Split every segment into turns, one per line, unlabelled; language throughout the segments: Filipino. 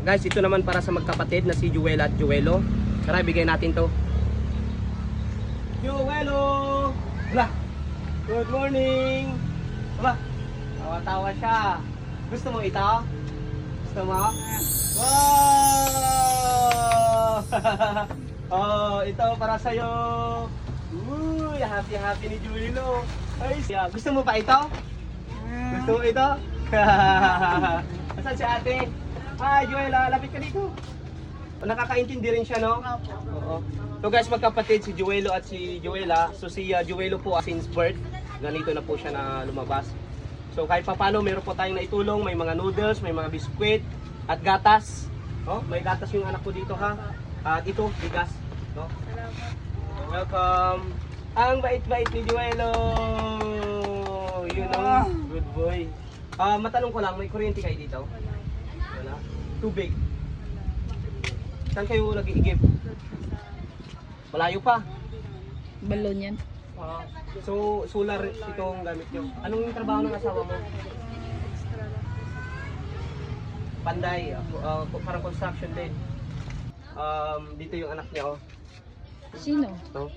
Guys, ito naman para sa magkapatid na si Juela at Juelo. Tara, bigay natin to. Juelo! Wala! Good morning! Wala! Tawa-tawa siya. Gusto mo ito? Gusto mo? Wow! Oh, ito para sa'yo. Uy, happy ni Juelo. Ay, gusto mo pa ito? Gusto mo ito? Asan si ate? Hi, Juela, lapit ka dito. Nakakaintindi rin siya, no? Oo. So guys, magkapatid si Juelo at si Juela. So si Juelo po since birth, ganito na po siya na lumabas. So kahit papano, meron po tayong naitulong. May mga noodles, may mga biskwit, at gatas. Oh, may gatas yung anak ko dito, ha? At ito, bigas. No? So, welcome. Ang bait-bait ni Juelo. You know, good boy. Matanong ko lang, may kuryente kayo dito? Wala. Tubig. Saan kayo nag-iigib? Malayo pa.
Balon yan.
So, solar itong gamit nyo. Anong trabaho ng asawa mo? Panday. Parang construction din. Dito yung anak niya, oh.
Sino?
No?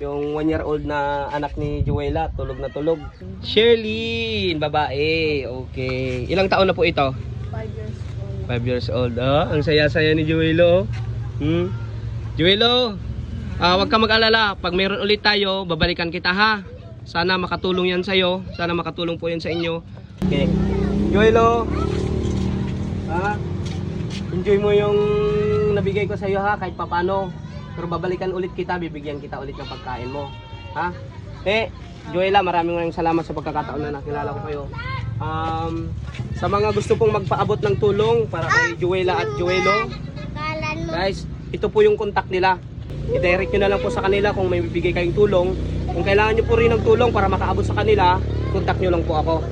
Yung 1-year-old na anak ni Juela, tulog na tulog. Shirley, babae. Okay. Ilang taon na po ito?
5 years old.
5 years old. Ang saya-saya ni Juelo. Juelo, huwag ka mag-alala. Pag mayroon ulit tayo, babalikan kita, ha. Sana makatulong yan sa'yo. Sana makatulong po yan sa inyo. Okay. Juelo, enjoy mo yung nabigay ko sa'yo, ha, kahit papano. Pero babalikan ulit kita, bibigyan kita ulit ng pagkain mo. Ha? Juela, maraming salamat sa pagkakataon na nakilala ko kayo. Sa mga gusto pong magpaabot ng tulong para kay Juela at Juelo, guys, ito po yung contact nila. I-direct nyo na lang po sa kanila kung may bibigay kayong tulong. Kung kailangan nyo po rin ng tulong para makaabot sa kanila, contact nyo lang po ako.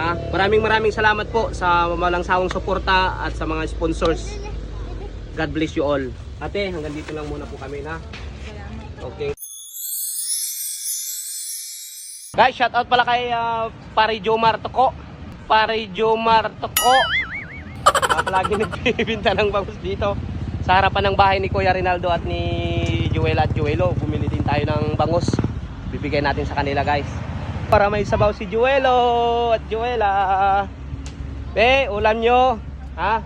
Ha? Maraming salamat po sa walang sawang suporta at sa mga sponsors. God bless you all. Ate, hanggang dito lang muna po kami, ha? Okay. Guys, shout out pala kay Pare Jomar Toko. Pare Jomar Toko. Palagi nagbibinta ng bangus dito. Sa harapan ng bahay ni Kuya Rinaldo at ni Juela at Juelo. Bumili din tayo ng bangus. Bibigay natin sa kanila, guys. Para may sabaw si Juelo at Juela. Ulam nyo. Ha?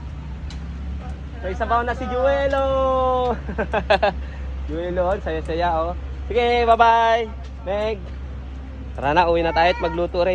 May sabaw na si Juelo. Juelo, saya-saya, oh. Sige, bye-bye. Meg. Tara na, uwi na tayo at magluto rin.